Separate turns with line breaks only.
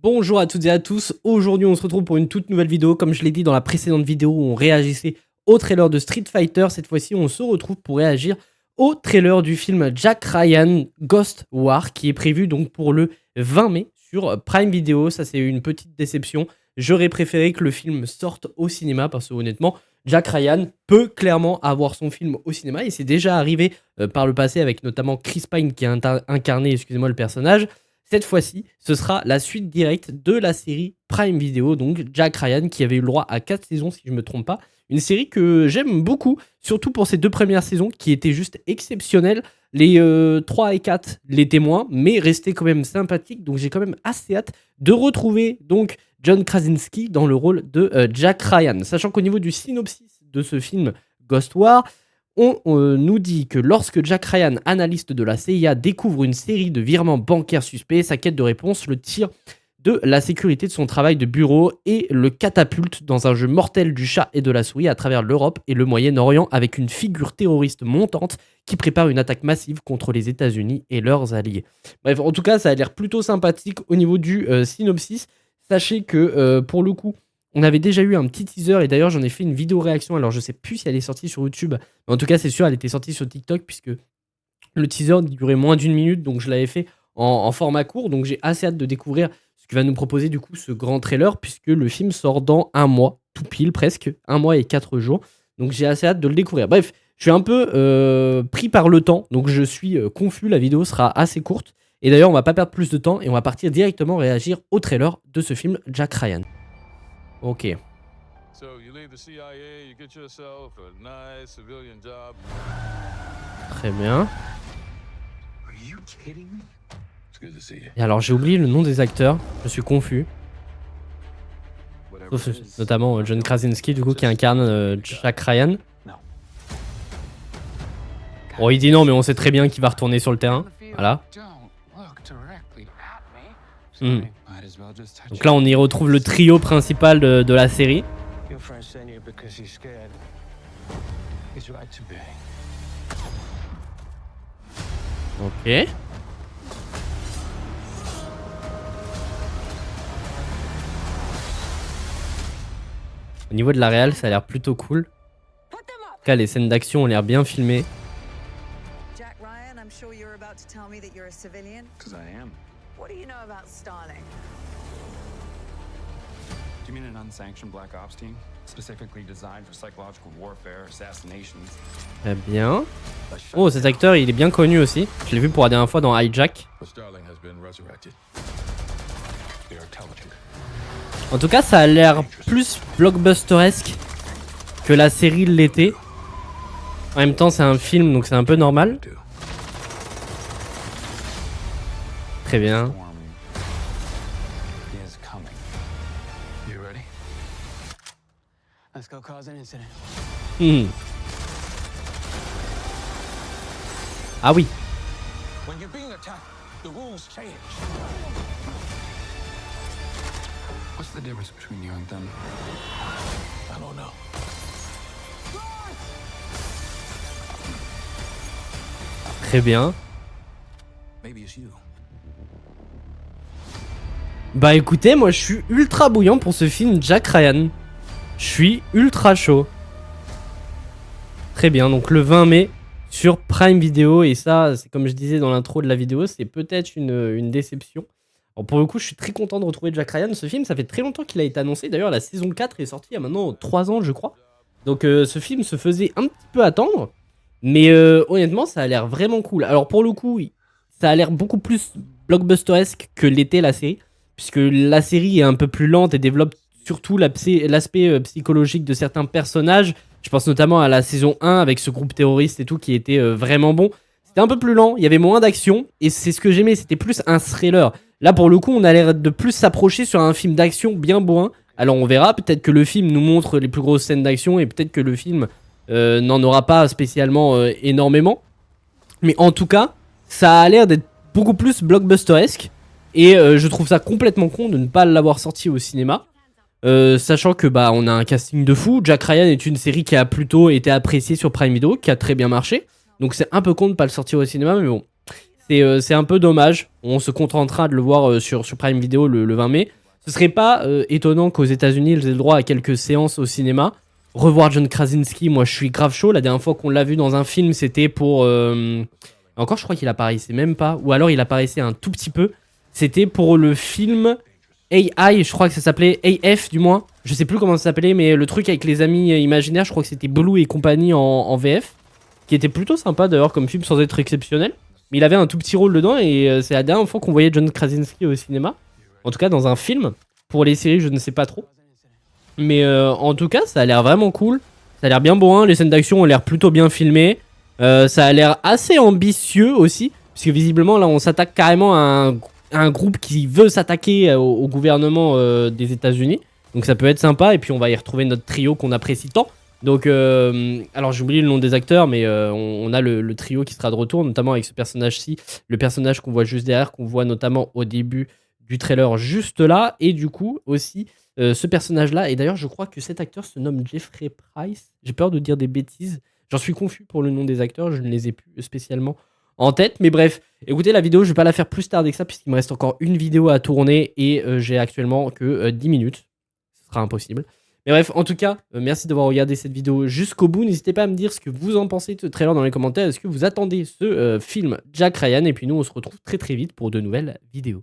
Bonjour à toutes et à tous, aujourd'hui on se retrouve pour une toute nouvelle vidéo. Comme je l'ai dit dans la précédente vidéo où on réagissait au trailer de Street Fighter, cette fois-ci on se retrouve pour réagir au trailer du film Jack Ryan Ghost War qui est prévu donc pour le 20 mai sur Prime Video. Ça c'est une petite déception, j'aurais préféré que le film sorte au cinéma parce que honnêtement Jack Ryan peut clairement avoir son film au cinéma et c'est déjà arrivé par le passé avec notamment Chris Pine qui a incarné le personnage. Cette fois-ci, ce sera la suite directe de la série Prime Video, donc Jack Ryan, qui avait eu le droit à 4 saisons, si je ne me trompe pas. Une série que j'aime beaucoup, surtout pour ces 2 premières saisons, qui étaient juste exceptionnelles. Les 3 et 4 l'étaient moins, mais restaient quand même sympathiques. Donc j'ai quand même assez hâte de retrouver donc John Krasinski dans le rôle de Jack Ryan. Sachant qu'au niveau du synopsis de ce film Ghost War, on nous dit que lorsque Jack Ryan, analyste de la CIA, découvre une série de virements bancaires suspects, sa quête de réponse le tire de la sécurité de son travail de bureau et le catapulte dans un jeu mortel du chat et de la souris à travers l'Europe et le Moyen-Orient avec une figure terroriste montante qui prépare une attaque massive contre les États-Unis et leurs alliés. Bref, en tout cas, ça a l'air plutôt sympathique au niveau du synopsis. Sachez que pour le coup, on avait déjà eu un petit teaser et d'ailleurs j'en ai fait une vidéo réaction. Alors je sais plus si elle est sortie sur YouTube, mais en tout cas c'est sûr elle était sortie sur TikTok puisque le teaser durait moins d'1 minute, donc je l'avais fait en format court. Donc j'ai assez hâte de découvrir ce que va nous proposer du coup ce grand trailer puisque le film sort dans un mois, tout pile presque, 1 mois et 4 jours. Donc j'ai assez hâte de le découvrir. Bref, je suis un peu pris par le temps, donc je suis confus, la vidéo sera assez courte. Et d'ailleurs on va pas perdre plus de temps et on va partir directement réagir au trailer de ce film Jack Ryan. Ok. Très bien. Et alors j'ai oublié le nom des acteurs, je suis confus. Sauf, notamment John Krasinski du coup qui incarne Jack Ryan. Bon il dit non mais on sait très bien qu'il va retourner sur le terrain. Voilà. Donc là on y retrouve le trio principal de la série. Ok. Au niveau de la réal, ça a l'air plutôt cool. En tout cas, les scènes d'action ont l'air bien filmées.
Jack Ryan, I'm sure you're about to tell me that you're a civilian.
Because I am.
What do you know about Starling?
Do you mean an unsanctioned Black Ops team? Specifically designed for psychological warfare, assassinations.
Très bien. Oh, cet acteur, il est bien connu aussi. Je l'ai vu pour la dernière fois dans Hijack. En tout cas, ça a l'air plus blockbusteresque que la série l'était. En même temps, c'est un film, donc c'est un peu normal. Très bien. Ah oui.
What's the difference between you and them? I don't know.
Très bien.
Maybe it's you.
Bah écoutez, moi je suis ultra bouillant pour ce film Jack Ryan. Je suis ultra chaud. Très bien, donc le 20 mai sur Prime Video. Et ça, c'est comme je disais dans l'intro de la vidéo, c'est peut-être une déception. Alors pour le coup, je suis très content de retrouver Jack Ryan. Ce film, ça fait très longtemps qu'il a été annoncé. D'ailleurs, la saison 4 est sortie il y a maintenant 3 ans, je crois. Donc ce film se faisait un petit peu attendre. Mais honnêtement, ça a l'air vraiment cool. Alors pour le coup, ça a l'air beaucoup plus blockbusteresque que l'était la série. Puisque la série est un peu plus lente et développe surtout l'aspect psychologique de certains personnages. Je pense notamment à la saison 1 avec ce groupe terroriste et tout qui était vraiment bon. C'était un peu plus lent, il y avait moins d'action. Et c'est ce que j'aimais, c'était plus un thriller. Là, pour le coup, on a l'air de plus s'approcher sur un film d'action bien bourrin. Alors, on verra. Peut-être que le film nous montre les plus grosses scènes d'action et peut-être que le film n'en aura pas spécialement énormément. Mais en tout cas, ça a l'air d'être beaucoup plus blockbusteresque. Et je trouve ça complètement con de ne pas l'avoir sorti au cinéma. Sachant que bah on a un casting de fou. Jack Ryan est une série qui a plutôt été appréciée sur Prime Video, qui a très bien marché. Donc c'est un peu con de ne pas le sortir au cinéma, mais bon. C'est un peu dommage. On se contentera de le voir sur Prime Video le 20 mai. Ce serait pas étonnant qu'aux États-Unis ils aient le droit à quelques séances au cinéma. Revoir John Krasinski, moi je suis grave chaud. La dernière fois qu'on l'a vu dans un film, c'était pour. Encore, je crois qu'il apparaissait même pas. Ou alors il apparaissait un tout petit peu. C'était pour le film AI, je crois que ça s'appelait AF du moins. Je sais plus comment ça s'appelait, mais le truc avec les amis imaginaires, je crois que c'était Blue et compagnie en VF. Qui était plutôt sympa d'ailleurs comme film sans être exceptionnel. Mais il avait un tout petit rôle dedans et c'est la dernière fois qu'on voyait John Krasinski au cinéma. En tout cas dans un film. Pour les séries, je ne sais pas trop. Mais en tout cas, ça a l'air vraiment cool. Ça a l'air bien bourrin. Les scènes d'action ont l'air plutôt bien filmées. Ça a l'air assez ambitieux aussi. Parce que visiblement, là, on s'attaque carrément à un groupe qui veut s'attaquer au gouvernement des États-Unis. Donc ça peut être sympa. Et puis on va y retrouver notre trio qu'on apprécie tant. Donc, alors j'ai oublié le nom des acteurs, mais on a le trio qui sera de retour, notamment avec ce personnage-ci, le personnage qu'on voit juste derrière, qu'on voit notamment au début du trailer juste là, et du coup aussi ce personnage-là. Et d'ailleurs, je crois que cet acteur se nomme Jeffrey Price. J'ai peur de dire des bêtises. J'en suis confus pour le nom des acteurs, je ne les ai plus spécialement en tête. Mais bref, écoutez la vidéo, je vais pas la faire plus tarder que ça, puisqu'il me reste encore une vidéo à tourner, et j'ai actuellement que 10 minutes. Ce sera impossible. Mais bref, en tout cas, merci d'avoir regardé cette vidéo jusqu'au bout. N'hésitez pas à me dire ce que vous en pensez de ce trailer dans les commentaires. Est-ce que vous attendez ce film Jack Ryan? Et puis nous, on se retrouve très très vite pour de nouvelles vidéos.